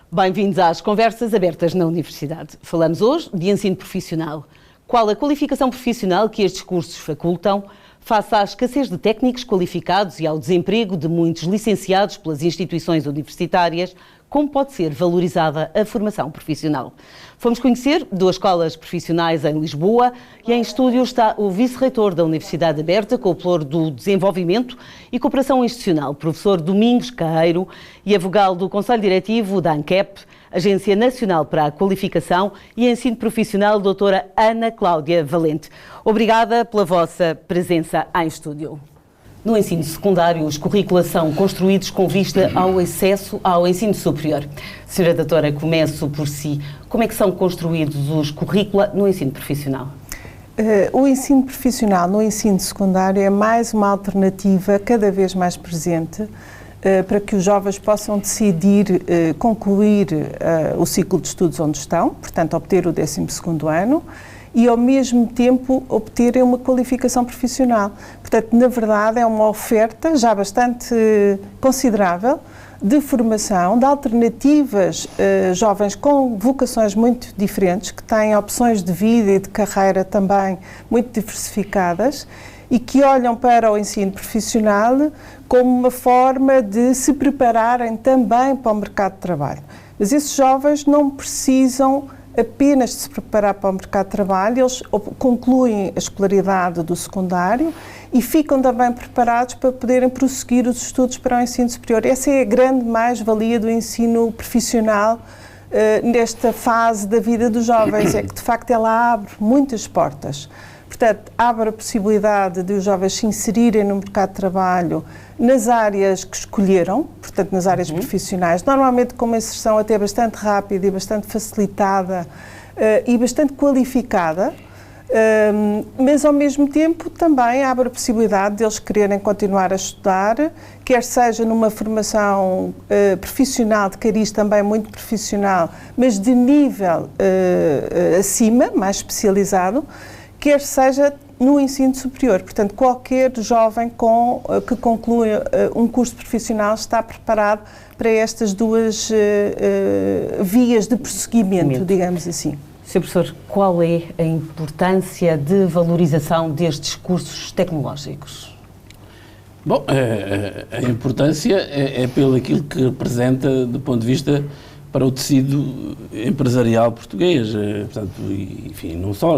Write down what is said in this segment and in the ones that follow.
Bem-vindos às Conversas Abertas na Universidade. Falamos hoje de ensino profissional. Qual a qualificação profissional que estes cursos facultam, face à escassez de técnicos qualificados e ao desemprego de muitos licenciados pelas instituições universitárias, como pode ser valorizada a formação profissional? Fomos conhecer duas escolas profissionais em Lisboa e em estúdio está o vice-reitor da Universidade Aberta, com o pluro do Desenvolvimento e Cooperação Institucional, professor Domingos Carreiro, e a vogal do Conselho Diretivo da ANCEP, Agência Nacional para a Qualificação e Ensino Profissional, doutora Ana Cláudia Valente. Obrigada pela vossa presença em estúdio. No ensino secundário, os currículos são construídos com vista ao acesso ao ensino superior. Senhora doutora, começo por si. Como é que são construídos os currículos no ensino profissional? O ensino profissional no ensino secundário é mais uma alternativa cada vez mais presente para que os jovens possam decidir concluir o ciclo de estudos onde estão, portanto, obter o 12º ano, e, ao mesmo tempo, obterem uma qualificação profissional. Portanto, na verdade, é uma oferta já bastante considerável de formação, de alternativas jovens com vocações muito diferentes, que têm opções de vida e de carreira também muito diversificadas e que olham para o ensino profissional como uma forma de se prepararem também para o mercado de trabalho. Mas esses jovens não precisam apenas de se preparar para o mercado de trabalho, eles concluem a escolaridade do secundário e ficam também preparados para poderem prosseguir os estudos para o ensino superior. Essa é a grande mais-valia do ensino profissional nesta fase da vida dos jovens, é que de facto ela abre muitas portas. Portanto, abre a possibilidade de os jovens se inserirem no mercado de trabalho nas áreas que escolheram, portanto, nas áreas profissionais, normalmente com uma inserção até bastante rápida e bastante facilitada e bastante qualificada, mas ao mesmo tempo também abre a possibilidade de eles quererem continuar a estudar, quer seja numa formação profissional, de cariz também muito profissional, mas de nível acima, mais especializado, quer seja no ensino superior. Portanto, qualquer jovem que conclui um curso profissional está preparado para estas duas vias de prosseguimento, digamos assim. Sr. Professor, qual é a importância de valorização destes cursos tecnológicos? Bom, a importância é pelo aquilo que representa do ponto de vista para o tecido empresarial português, portanto, enfim, não só,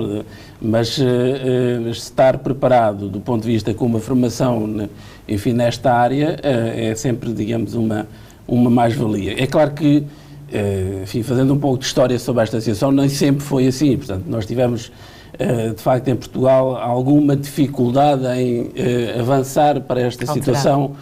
mas estar preparado do ponto de vista com uma formação, enfim, nesta área é sempre, digamos, uma mais-valia. É claro que, enfim, fazendo um pouco de história sobre esta situação, nem sempre foi assim, portanto, nós tivemos, de facto, em Portugal, alguma dificuldade em avançar para esta situação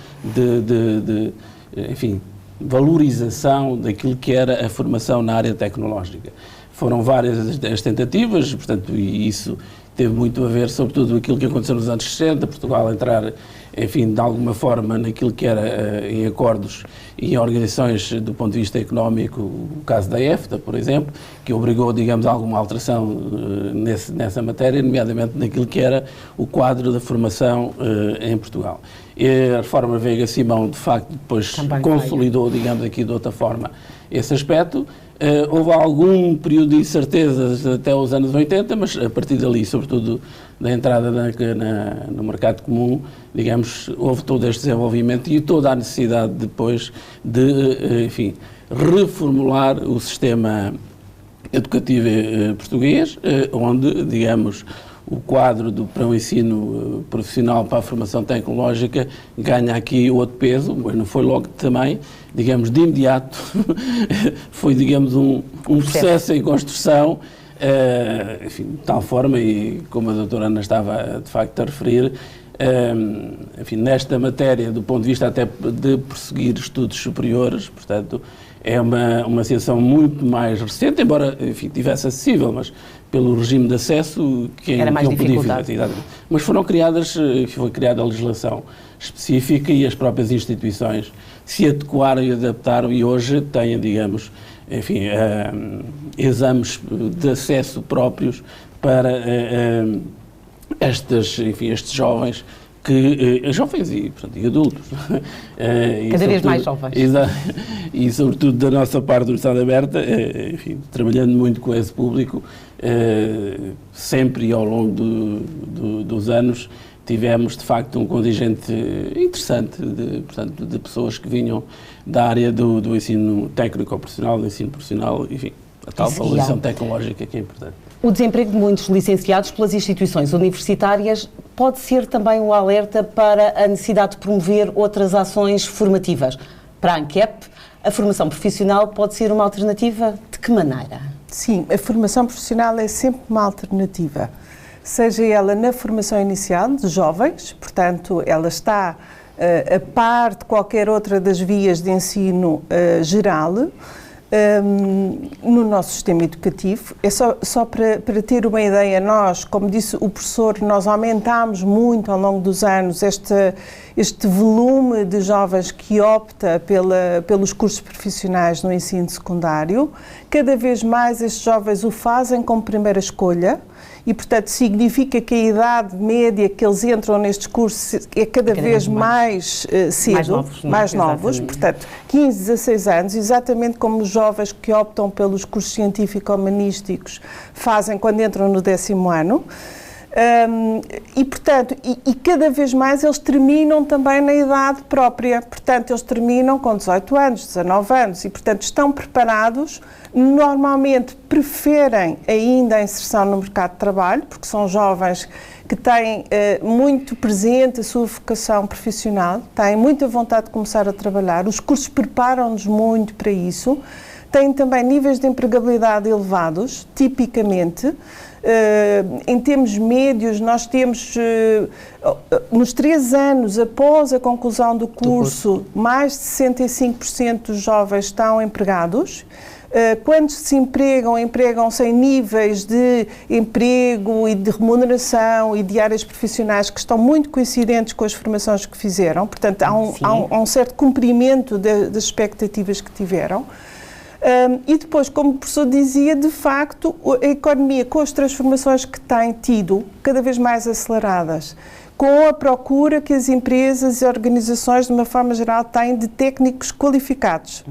enfim, valorização daquilo que era a formação na área tecnológica. Foram várias as tentativas, portanto, e isso teve muito a ver, sobretudo, aquilo que aconteceu nos anos 60, Portugal entrar, enfim, de alguma forma, naquilo que era em acordos e em organizações do ponto de vista económico, o caso da EFTA, por exemplo, que obrigou, digamos, a alguma alteração nessa matéria, nomeadamente naquilo que era o quadro da formação em Portugal. E a reforma Veiga-Simão, de facto, depois também consolidou, digamos, aqui de outra forma esse aspecto. Houve algum período de incertezas até os anos 80, mas a partir dali, sobretudo da entrada no mercado comum, digamos, houve todo este desenvolvimento e toda a necessidade depois de, enfim, reformular o sistema educativo português, onde, digamos, o quadro para o ensino profissional para a formação tecnológica ganha aqui outro peso, mas não foi logo também, digamos, de imediato, foi, digamos, um processo em construção, enfim, de tal forma, e como a doutora Ana estava de facto a referir, enfim, nesta matéria, do ponto de vista até de prosseguir estudos superiores, portanto, é uma situação muito mais recente, embora, enfim, tivesse acessível, mas pelo regime de acesso era mais dificuldade. Mas foi criada a legislação específica e as próprias instituições se adequaram e adaptaram e hoje têm, digamos, enfim, exames de acesso próprios para estes jovens jovens e adultos. Cada vez mais jovens. E sobretudo da nossa parte do Universidade Aberta, enfim, trabalhando muito com esse público, sempre e ao longo dos anos tivemos de facto um contingente interessante de pessoas que vinham da área do ensino técnico-profissional, do ensino profissional, enfim, a tal valorização tecnológica que é importante. O desemprego de muitos licenciados pelas instituições universitárias pode ser também um alerta para a necessidade de promover outras ações formativas. Para a ANCAP, a formação profissional pode ser uma alternativa? De que maneira? Sim, a formação profissional é sempre uma alternativa, seja ela na formação inicial de jovens, portanto, ela está a par de qualquer outra das vias de ensino geral, no nosso sistema educativo. É só para ter uma ideia, nós, como disse o professor, nós aumentámos muito ao longo dos anos este volume de jovens que opta pelos cursos profissionais no ensino secundário. Cada vez mais estes jovens o fazem como primeira escolha e, portanto, significa que a idade média que eles entram nestes cursos é cada vez mais cedo, mais novos, portanto, 15, 16 anos, exatamente como os jovens que optam pelos cursos científico-humanísticos fazem quando entram no 10º ano. E, portanto, cada vez mais eles terminam também na idade própria, portanto, eles terminam com 18 anos, 19 anos e, portanto, estão preparados, normalmente preferem ainda a inserção no mercado de trabalho, porque são jovens que têm muito presente a sua vocação profissional, têm muita vontade de começar a trabalhar, os cursos preparam-nos muito para isso, têm também níveis de empregabilidade elevados, tipicamente. Em termos médios, nós temos, nos 3 anos após a conclusão do curso, mais de 65% dos jovens estão empregados. Quando se empregam-se em níveis de emprego e de remuneração e de áreas profissionais que estão muito coincidentes com as formações que fizeram. Portanto, há um certo cumprimento das expectativas que tiveram. E depois, como o professor dizia, de facto, a economia, com as transformações que tem tido, cada vez mais aceleradas, com a procura que as empresas e organizações, de uma forma geral, têm de técnicos qualificados,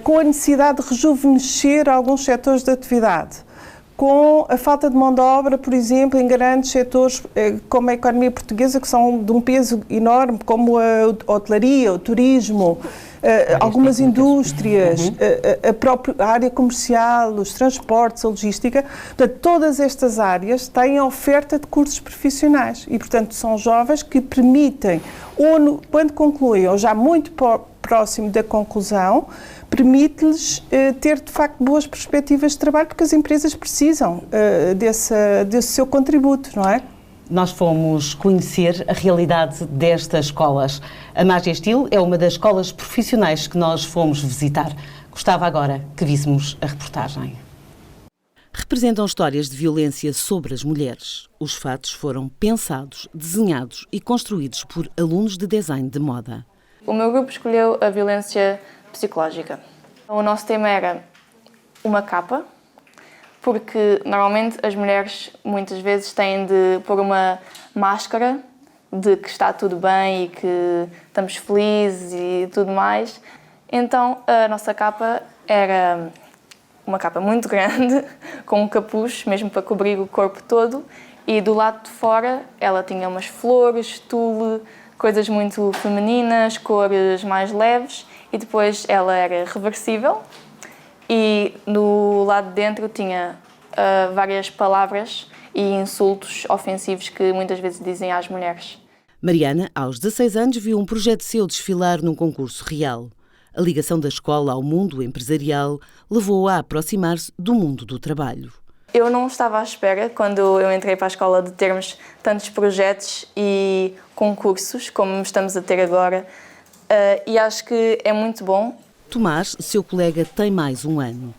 com a necessidade de rejuvenescer alguns setores de atividade, com a falta de mão de obra, por exemplo, em grandes setores como a economia portuguesa, que são de um peso enorme, como a hotelaria, o turismo, algumas indústrias, a área comercial, os transportes, a logística. Portanto, todas estas áreas têm oferta de cursos profissionais e, portanto, são jovens que permitem, quando concluem, ou já muito próximo da conclusão, permite-lhes ter, de facto, boas perspectivas de trabalho, porque as empresas precisam desse seu contributo, não é? Nós fomos conhecer a realidade destas escolas. A Magia Estilo é uma das escolas profissionais que nós fomos visitar. Gostava agora que víssemos a reportagem. Representam histórias de violência sobre as mulheres. Os fatos foram pensados, desenhados e construídos por alunos de design de moda. O meu grupo escolheu a violência psicológica. O nosso tema era uma capa, porque normalmente as mulheres muitas vezes têm de pôr uma máscara de que está tudo bem e que estamos felizes e tudo mais. Então a nossa capa era uma capa muito grande, com um capuz mesmo para cobrir o corpo todo, e do lado de fora ela tinha umas flores, tule, coisas muito femininas, cores mais leves, e depois ela era reversível. E no lado de dentro tinha várias palavras e insultos ofensivos que muitas vezes dizem às mulheres. Mariana, aos 16 anos, viu um projeto seu desfilar num concurso real. A ligação da escola ao mundo empresarial levou-a a aproximar-se do mundo do trabalho. Eu não estava à espera, quando eu entrei para a escola, de termos tantos projetos e concursos como estamos a ter agora, e acho que é muito bom. Tomás, seu colega, tem mais um ano.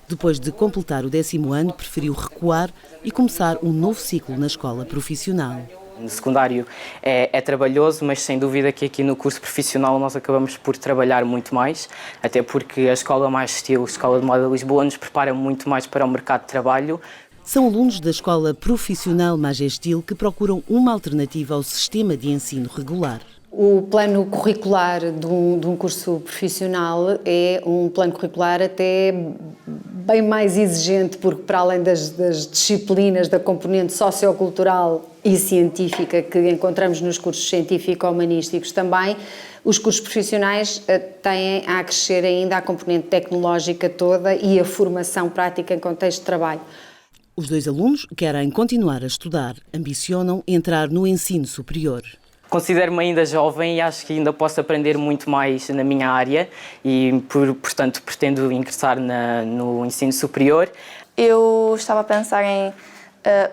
Depois de completar o 10º ano, preferiu recuar e começar um novo ciclo na escola profissional. No secundário é trabalhoso, mas sem dúvida que aqui no curso profissional nós acabamos por trabalhar muito mais, até porque a Escola Mais Estilo, a Escola de Moda de Lisboa, nos prepara muito mais para o mercado de trabalho. São alunos da Escola Profissional Majestil que procuram uma alternativa ao sistema de ensino regular. O plano curricular de um curso profissional é um plano curricular até bem mais exigente, porque para além das disciplinas da componente sociocultural e científica que encontramos nos cursos científico-humanísticos também, os cursos profissionais têm a acrescer ainda a componente tecnológica toda e a formação prática em contexto de trabalho. Os dois alunos querem continuar a estudar, ambicionam entrar no ensino superior. Considero-me ainda jovem e acho que ainda posso aprender muito mais na minha área e, portanto, pretendo ingressar no ensino superior. Eu estava a pensar em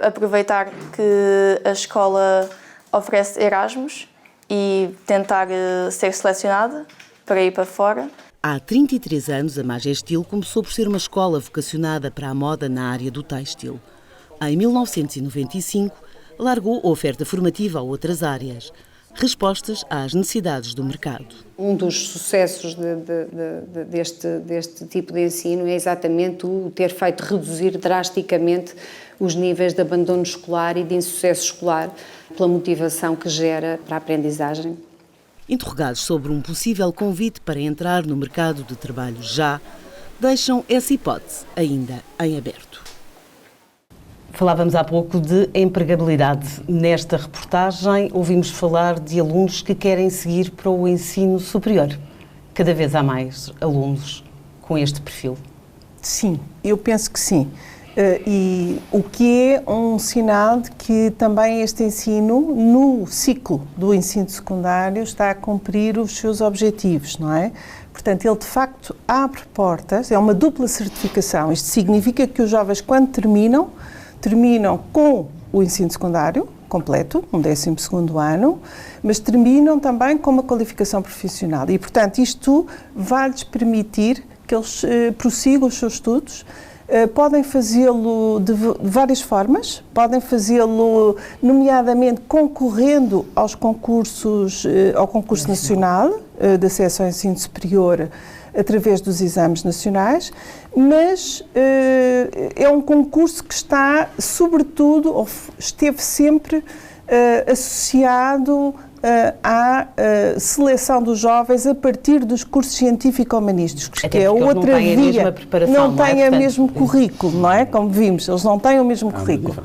aproveitar que a escola oferece Erasmus e tentar ser selecionada para ir para fora. Há 33 anos, a Majestil começou por ser uma escola vocacionada para a moda na área do têxtil. Em 1995, largou a oferta formativa a outras áreas, respostas às necessidades do mercado. Um dos sucessos deste tipo de ensino é exatamente o ter feito reduzir drasticamente os níveis de abandono escolar e de insucesso escolar, pela motivação que gera para a aprendizagem. Interrogados sobre um possível convite para entrar no mercado de trabalho já, deixam essa hipótese ainda em aberto. Falávamos há pouco de empregabilidade. Nesta reportagem ouvimos falar de alunos que querem seguir para o ensino superior. Cada vez há mais alunos com este perfil. Sim, eu penso que sim. E o que é um sinal de que também este ensino, no ciclo do ensino secundário, está a cumprir os seus objetivos, não é? Portanto, ele de facto abre portas, é uma dupla certificação. Isto significa que os jovens, quando terminam com o ensino secundário completo, um 12º ano, mas terminam também com uma qualificação profissional. E, portanto, isto vai-lhes permitir que eles prossigam os seus estudos. Podem fazê-lo de várias formas, podem fazê-lo nomeadamente concorrendo aos concursos, ao concurso nacional de acesso ao ensino superior através dos exames nacionais, mas é um concurso que está, sobretudo, ou esteve sempre associado à seleção dos jovens a partir dos cursos científico-humanísticos, que é outra via, não têm o mesmo currículo, não é? Como vimos, eles não têm o mesmo currículo.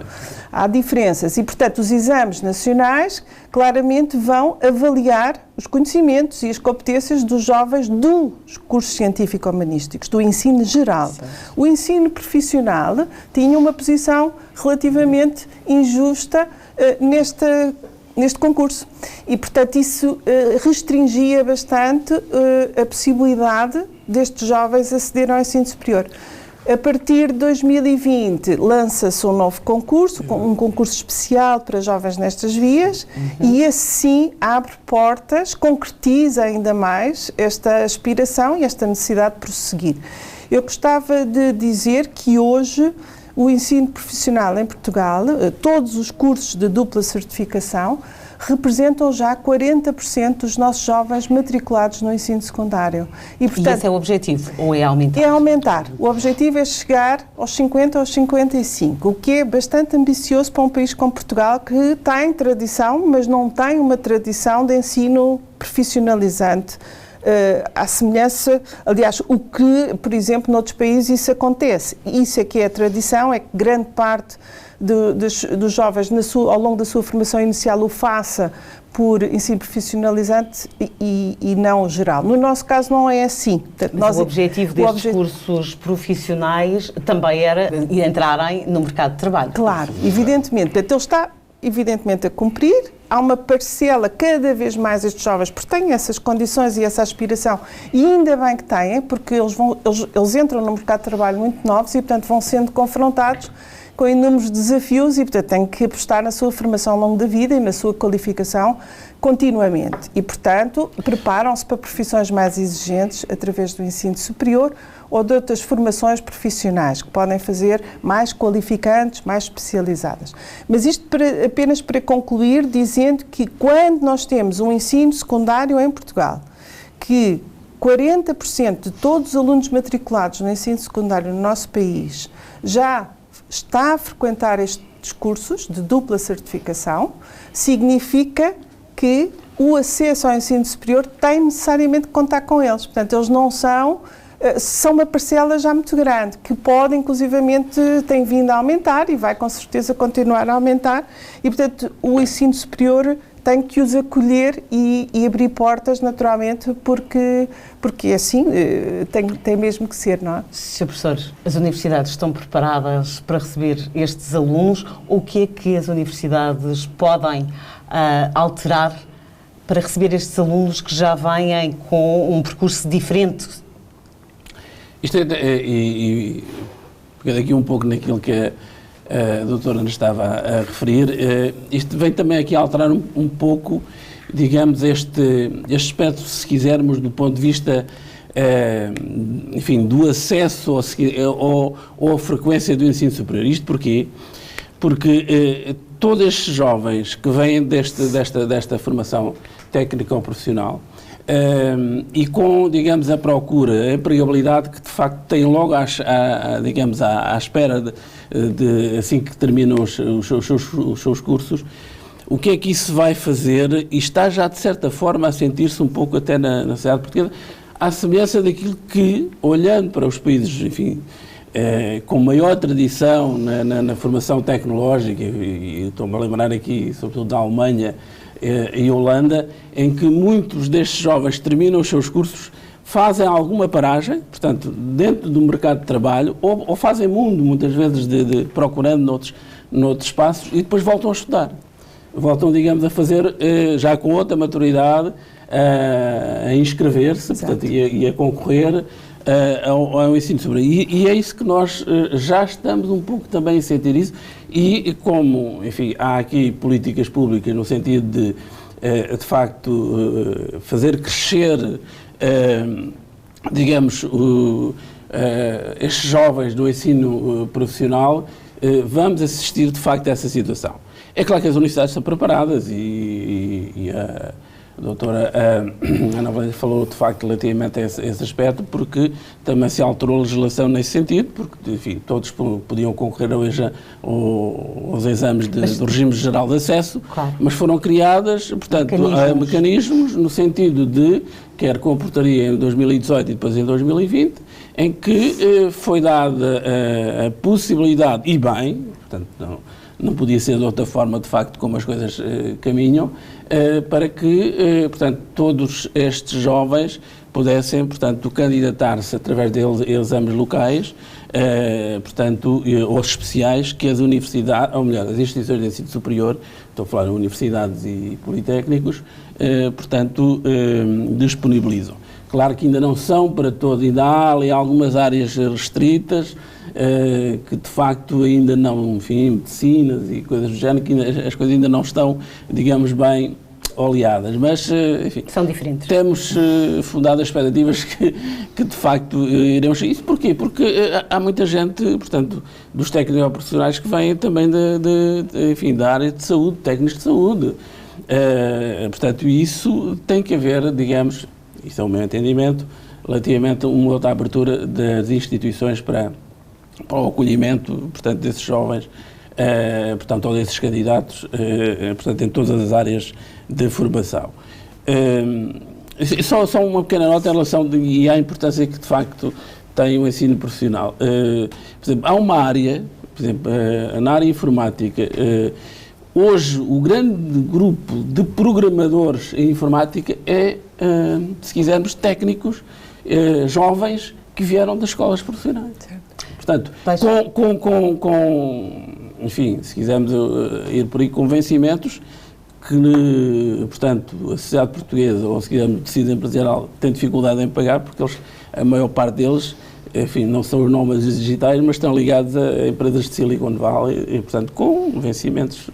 Há diferenças e, portanto, os exames nacionais claramente vão avaliar os conhecimentos e as competências dos jovens dos cursos científico-humanísticos, do ensino geral. Certo. O ensino profissional tinha uma posição relativamente injusta neste concurso e, portanto, isso restringia bastante a possibilidade destes jovens acederem ao ensino superior. A partir de 2020 lança-se um novo concurso, um concurso especial para jovens nestas vias, e esse sim abre portas, concretiza ainda mais esta aspiração e esta necessidade de prosseguir. Eu gostava de dizer que hoje o ensino profissional em Portugal, todos os cursos de dupla certificação, representam já 40% dos nossos jovens matriculados no ensino secundário. E esse é o objetivo, ou é aumentar? É aumentar. O objetivo é chegar aos 50, aos 55, o que é bastante ambicioso para um país como Portugal, que tem tradição, mas não tem uma tradição de ensino profissionalizante. À semelhança, aliás, o que, por exemplo, noutros países isso acontece. Isso é que é a tradição, é que grande parte dos jovens ao longo da sua formação inicial o faça por ensino profissionalizante e não geral. No nosso caso não é assim. Mas o objetivo destes cursos profissionais também era entrarem no mercado de trabalho. Claro, evidentemente. Portanto, ele está evidentemente a cumprir. Há uma parcela cada vez mais estes jovens, porque têm essas condições e essa aspiração, e ainda bem que têm, porque eles entram no mercado de trabalho muito novos e, portanto, vão sendo confrontados com inúmeros desafios e, portanto, têm que apostar na sua formação ao longo da vida e na sua qualificação continuamente. E, portanto, preparam-se para profissões mais exigentes através do ensino superior ou de outras formações profissionais que podem fazer mais qualificantes, mais especializadas. Mas isto apenas para concluir, dizendo que quando nós temos um ensino secundário em Portugal, que 40% de todos os alunos matriculados no ensino secundário no nosso país já está a frequentar estes cursos de dupla certificação, significa que o acesso ao ensino superior tem necessariamente que contar com eles. Portanto, eles não são uma parcela já muito grande, que pode, inclusivamente, tem vindo a aumentar e vai, com certeza, continuar a aumentar. E, portanto, o ensino superior tem que os acolher e abrir portas, naturalmente, porque assim tem mesmo que ser, não é? Sr. Professor, as universidades estão preparadas para receber estes alunos? O que é que as universidades podem alterar para receber estes alunos que já vêm com um percurso diferente? Isto pegando aqui um pouco naquilo que a doutora nos estava a referir, isto vem também aqui a alterar um pouco, digamos, este aspecto, se quisermos, do ponto de vista, enfim, do acesso ou a frequência do ensino superior. Isto porquê? Porque todos estes jovens que vêm desta formação técnica ou profissional, e com, digamos, a procura, a empregabilidade que de facto têm logo digamos, à espera de assim que terminam os seus cursos, o que é que isso vai fazer? E está já de certa forma a sentir-se um pouco até na sociedade portuguesa, à semelhança daquilo que, olhando para os países, enfim, com maior tradição na formação tecnológica, e estou-me a lembrar aqui, sobretudo da Alemanha e Holanda, em que muitos destes jovens terminam os seus cursos, fazem alguma paragem, portanto, dentro do mercado de trabalho, ou fazem mundo, muitas vezes, procurando noutros espaços, e depois voltam a estudar. Voltam, digamos, a fazer, já com outra maturidade, a inscrever-se, portanto, e a concorrer ao ensino superior. E é isso que nós já estamos um pouco também a sentir isso, e como, enfim, há aqui políticas públicas no sentido de facto, fazer crescer, digamos, estes jovens do ensino profissional, vamos assistir, de facto, a essa situação. É claro que as universidades estão preparadas e a doutora Ana Valente falou, de facto, relativamente a esse aspecto, porque também se alterou a legislação nesse sentido, porque, enfim, todos podiam concorrer hoje aos exames do regime geral de acesso, claro, mas foram criadas, portanto, mecanismos no sentido de, quer com a portaria em 2018 e depois em 2020, em que foi dada a possibilidade, e bem, portanto, não podia ser de outra forma, de facto, como as coisas caminham, para que, portanto, todos estes jovens pudessem, portanto, candidatar-se através de exames locais, portanto, ou especiais, que as universidades, ou melhor, as instituições de ensino superior, estou a falar de universidades e politécnicos, portanto, disponibilizam. Claro que ainda não são para todos, ainda há ali algumas áreas restritas, que de facto ainda não, enfim, medicinas e coisas do género, que as coisas ainda não estão, digamos, bem oleadas, mas, enfim, são diferentes. Temos fundado as expectativas que de facto iremos. Isso porquê? Porque há muita gente, portanto, dos técnicos profissionais que vêm também enfim, da área de saúde, técnicos de saúde. Portanto, isso tem que haver, digamos, isso é o meu entendimento, relativamente a uma outra abertura das instituições para o acolhimento, portanto, desses jovens, portanto, ou desses candidatos, portanto, em todas as áreas de formação. Só uma pequena nota em relação e à importância que, de facto, tem o ensino profissional. Por exemplo, há uma área, por exemplo, na área informática, hoje o grande grupo de programadores em informática é, se quisermos, técnicos jovens que vieram das escolas profissionais. Certo. Portanto, enfim, se quisermos ir por aí, convencimentos que, portanto, a sociedade portuguesa, ou se quisermos, o tecido empresarial, tem dificuldade em pagar, porque a maior parte deles, enfim, não são os nómadas digitais, mas estão ligados a empresas de Silicon Valley e, portanto, com vencimentos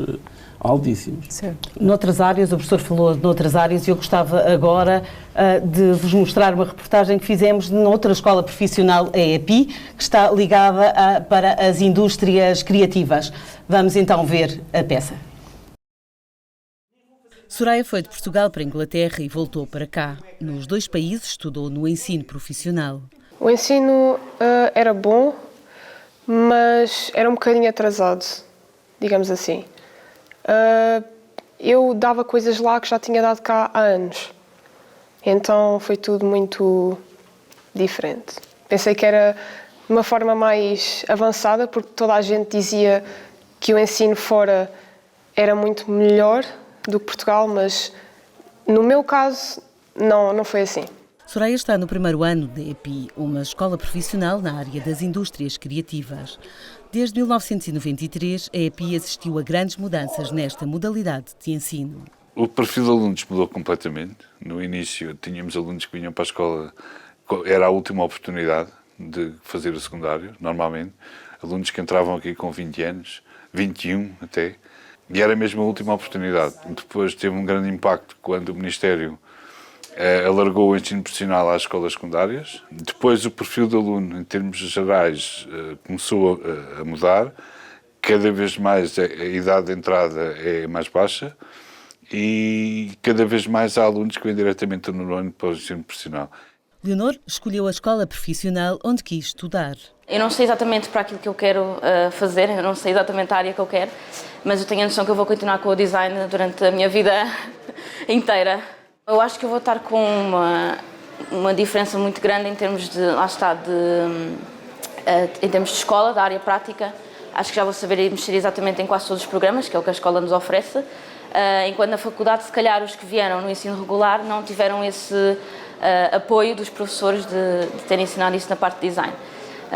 altíssimos. Certo. Noutras áreas, o professor falou de noutras áreas, e eu gostava agora de vos mostrar uma reportagem que fizemos noutra escola profissional, a EPI, que está ligada para as indústrias criativas. Vamos então ver a peça. Soraya foi de Portugal para a Inglaterra e voltou para cá. Nos dois países estudou no ensino profissional. O ensino era bom, mas era um bocadinho atrasado, digamos assim. Eu dava coisas lá que já tinha dado cá há anos, então foi tudo muito diferente. Pensei que era de uma forma mais avançada, porque toda a gente dizia que o ensino fora era muito melhor do que Portugal, mas no meu caso não foi assim. Soraya está no primeiro ano da EPI, uma escola profissional na área das indústrias criativas. Desde 1993, a EPI assistiu a grandes mudanças nesta modalidade de ensino. O perfil de alunos mudou completamente. No início tínhamos alunos que vinham para a escola, era a última oportunidade de fazer o secundário, normalmente. Alunos que entravam aqui com 20 anos, 21 até, e era mesmo a última oportunidade. Depois teve um grande impacto quando o Ministério alargou o ensino profissional às escolas secundárias. Depois o perfil do aluno, em termos gerais, começou a mudar. Cada vez mais a idade de entrada é mais baixa e cada vez mais há alunos que vêm diretamente no ano para o ensino profissional. Leonor escolheu a escola profissional onde quis estudar. Eu não sei exatamente para aquilo que eu quero fazer, eu não sei exatamente a área que eu quero, mas eu tenho a noção que eu vou continuar com o design durante a minha vida inteira. Eu acho que eu vou estar com uma diferença muito grande em termos de, lá está, em termos de escola, da área prática. Acho que já vou saber mexer exatamente em quase todos os programas, que é o que a escola nos oferece, enquanto na faculdade, se calhar, os que vieram no ensino regular não tiveram esse apoio dos professores de terem ensinado isso na parte de design.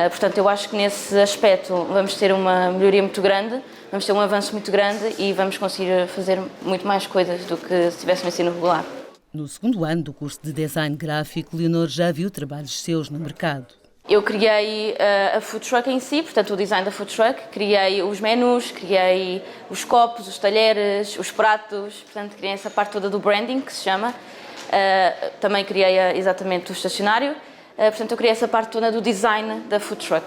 Portanto, eu acho que nesse aspecto vamos ter uma melhoria muito grande, vamos ter um avanço muito grande e vamos conseguir fazer muito mais coisas do que se tivesse no ensino regular. No segundo ano do curso de Design Gráfico, Leonor já viu trabalhos seus no mercado. Eu criei a food truck em si, portanto o design da food truck, criei os menus, criei os copos, os talheres, os pratos, portanto criei essa parte toda do branding, que se chama. Também criei exatamente o estacionário, portanto eu criei essa parte toda do design da food truck.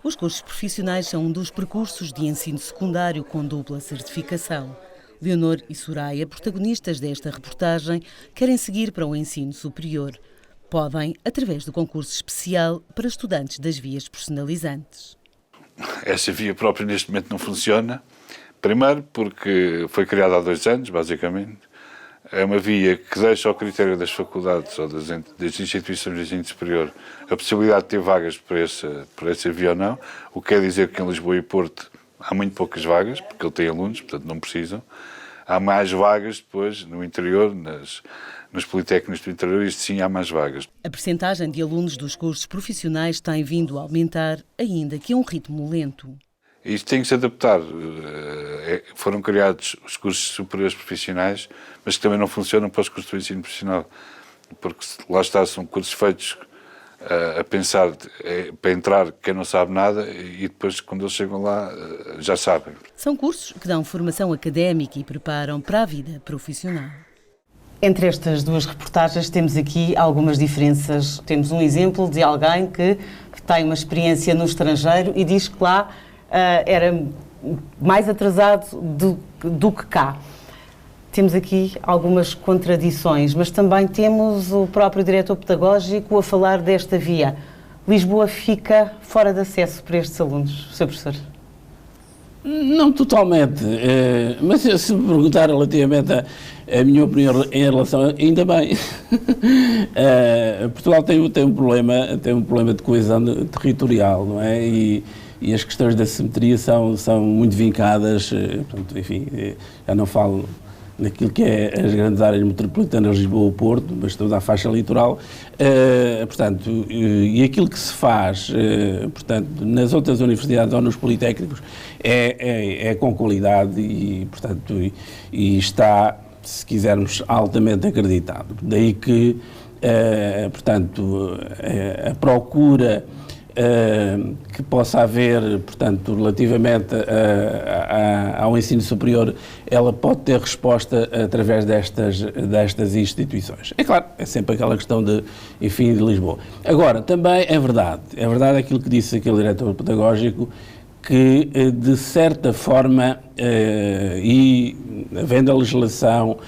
Os cursos profissionais são um dos percursos de ensino secundário com dupla certificação. Leonor e Soraya, protagonistas desta reportagem, querem seguir para o ensino superior. Podem, através do concurso especial para estudantes das vias personalizantes. Essa via própria neste momento não funciona. Primeiro porque foi criada há 2 anos, basicamente. É uma via que deixa ao critério das faculdades ou das instituições de ensino superior a possibilidade de ter vagas para essa via ou não. O que quer dizer que em Lisboa e Porto há muito poucas vagas, porque ele tem alunos, portanto não precisam. Há mais vagas depois no interior, nos politécnicos do interior, isto sim há mais vagas. A percentagem de alunos dos cursos profissionais tem vindo a aumentar, ainda que a um ritmo lento. Isto tem que se adaptar. Foram criados os cursos superiores profissionais, mas que também não funcionam para os cursos do ensino profissional, porque lá está, são cursos feitos a pensar para entrar quem não sabe nada e depois quando eles chegam lá já sabem. São cursos que dão formação académica e preparam para a vida profissional. Entre estas duas reportagens temos aqui algumas diferenças. Temos um exemplo de alguém que tem uma experiência no estrangeiro e diz que lá era mais atrasado do que cá. Temos aqui algumas contradições, mas também temos o próprio diretor pedagógico a falar desta via. Lisboa fica fora de acesso para estes alunos, Sr. Professor? Não totalmente, mas se me perguntar relativamente a minha opinião em relação, ainda bem. Portugal tem um problema de coesão territorial, não é? E as questões da simetria são muito vincadas, portanto, enfim, já não falo naquilo que é as grandes áreas metropolitanas, Lisboa ou Porto, mas toda a faixa litoral, portanto, e aquilo que se faz, portanto, nas outras universidades ou nos politécnicos é com qualidade e, portanto, e está, se quisermos, altamente acreditado. Daí que, portanto, a procura que possa haver, portanto, relativamente ao ensino superior, ela pode ter resposta através destas instituições. É claro, é sempre aquela questão de Lisboa. Agora, também é verdade aquilo que disse aquele diretor pedagógico, que de certa forma, e havendo a legislação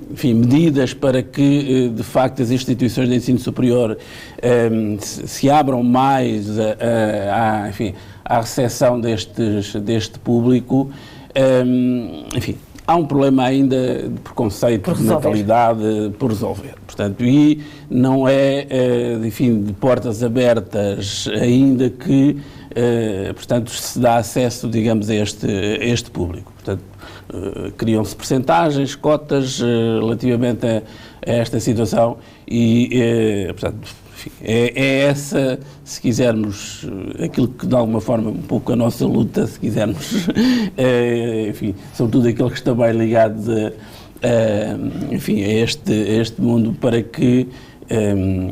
enfim, medidas para que, de facto, as instituições de ensino superior se abram mais à recepção deste público. Enfim, há um problema ainda de preconceito, de mentalidade por resolver. Portanto, e não é, enfim, de portas abertas ainda que, portanto, se dá acesso, digamos, a este público. Portanto, criam-se percentagens, cotas relativamente a esta situação e, portanto, enfim, é essa, se quisermos, aquilo que de alguma forma um pouco a nossa luta, se quisermos, enfim, sobretudo aqueles que estão bem ligados enfim, a este mundo, para que,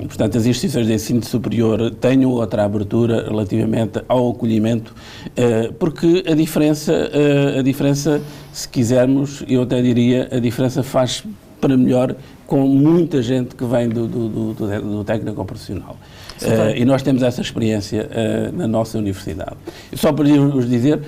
portanto, as instituições de ensino superior tenham outra abertura relativamente ao acolhimento, porque a diferença, se quisermos, eu até diria, a diferença faz para melhor com muita gente que vem do técnico profissional. E nós temos essa experiência na nossa universidade. Só para vos dizer,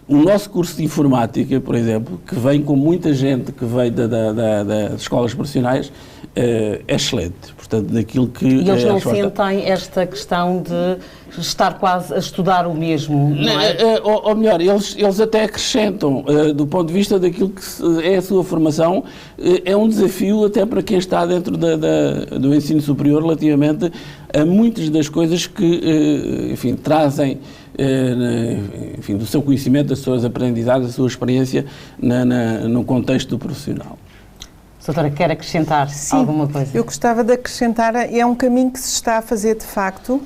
o nosso curso de informática, por exemplo, que vem com muita gente que veio das escolas profissionais, é excelente. Portanto, daquilo que... E eles não sentem esta questão de estar quase a estudar o mesmo, não é? Ou melhor, eles até acrescentam, do ponto de vista daquilo que é a sua formação, é um desafio até para quem está dentro do ensino superior relativamente a muitas das coisas que, enfim, trazem, enfim, do seu conhecimento, das suas aprendizagens, da sua experiência no contexto do profissional. Doutora, quer acrescentar alguma coisa? Eu gostava de acrescentar, é um caminho que se está a fazer de facto.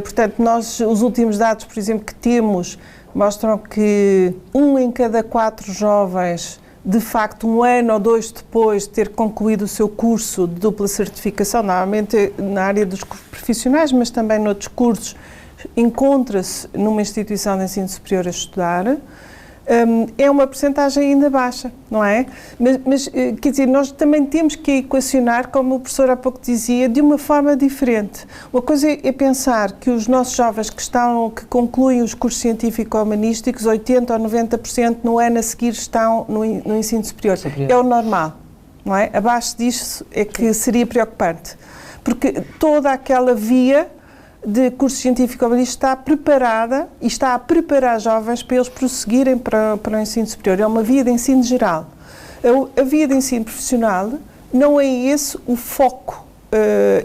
Portanto, nós, os últimos dados, por exemplo, que temos, mostram que 1 em cada 4 jovens, de facto, 1 ano ou 2 depois de ter concluído o seu curso de dupla certificação, normalmente na área dos profissionais, mas também noutros cursos, encontra-se numa instituição de ensino superior a estudar. É uma percentagem ainda baixa, não é? Mas, quer dizer, nós também temos que equacionar, como o professor há pouco dizia, de uma forma diferente. Uma coisa é pensar que os nossos jovens que concluem os cursos científico-humanísticos, 80% ou 90% no ano a seguir estão no ensino superior. É o normal, não é? Abaixo disso é que seria preocupante. Porque toda aquela via de curso científico-humanístico está preparada e está a preparar jovens para eles prosseguirem para o ensino superior. É uma via de ensino geral. A via de ensino profissional não é esse o foco,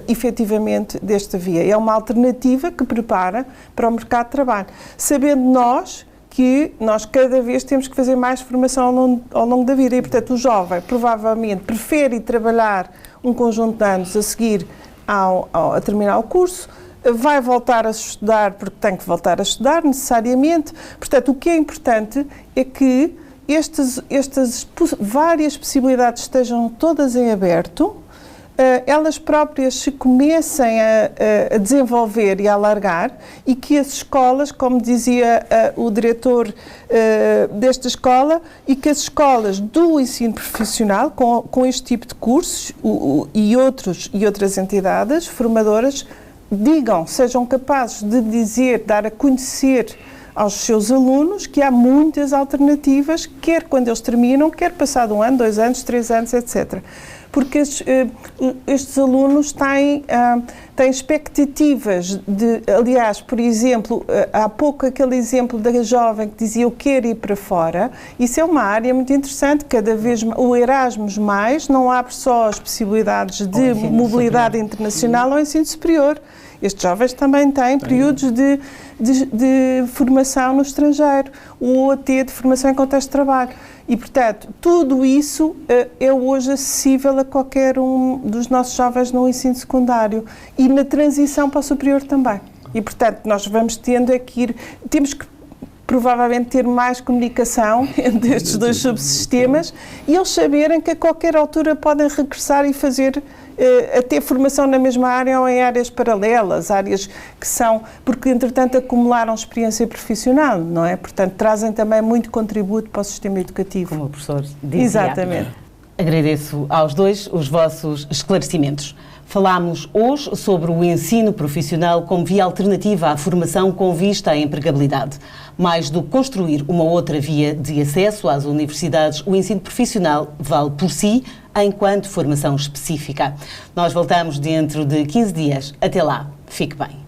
efetivamente, desta via. É uma alternativa que prepara para o mercado de trabalho. Sabendo que nós cada vez temos que fazer mais formação ao longo da vida e, portanto, o jovem provavelmente prefere trabalhar um conjunto de anos a seguir a terminar o curso, vai voltar a estudar porque tem que voltar a estudar necessariamente. Portanto, o que é importante é que estas várias possibilidades estejam todas em aberto, elas próprias se comecem a desenvolver e a alargar e que as escolas, como dizia o diretor desta escola, e que as escolas do ensino profissional, com este tipo de cursos e outras entidades formadoras, sejam capazes de dar a conhecer aos seus alunos que há muitas alternativas, quer quando eles terminam, quer passado 1 ano, 2 anos, 3 anos, etc. Porque estes alunos têm expectativas aliás, por exemplo, há pouco aquele exemplo da jovem que dizia eu quero ir para fora, isso é uma área muito interessante, cada vez o Erasmus+, não abre só as possibilidades de mobilidade internacional ao ensino superior. Estes jovens também têm períodos de formação no estrangeiro, o OT de formação em contexto de trabalho. E, portanto, tudo isso é hoje acessível a qualquer um dos nossos jovens no ensino secundário e na transição para o superior também. E, portanto, nós vamos temos que provavelmente ter mais comunicação entre estes dois subsistemas e eles saberem que a qualquer altura podem regressar e fazer até formação na mesma área ou em áreas paralelas, áreas que são, porque entretanto acumularam experiência profissional, não é? Portanto, trazem também muito contributo para o sistema educativo. Como o professor dizia. Exatamente. Agradeço aos dois os vossos esclarecimentos. Falámos hoje sobre o ensino profissional como via alternativa à formação com vista à empregabilidade. Mais do que construir uma outra via de acesso às universidades, o ensino profissional vale por si, enquanto formação específica. Nós voltamos dentro de 15 dias. Até lá, fique bem.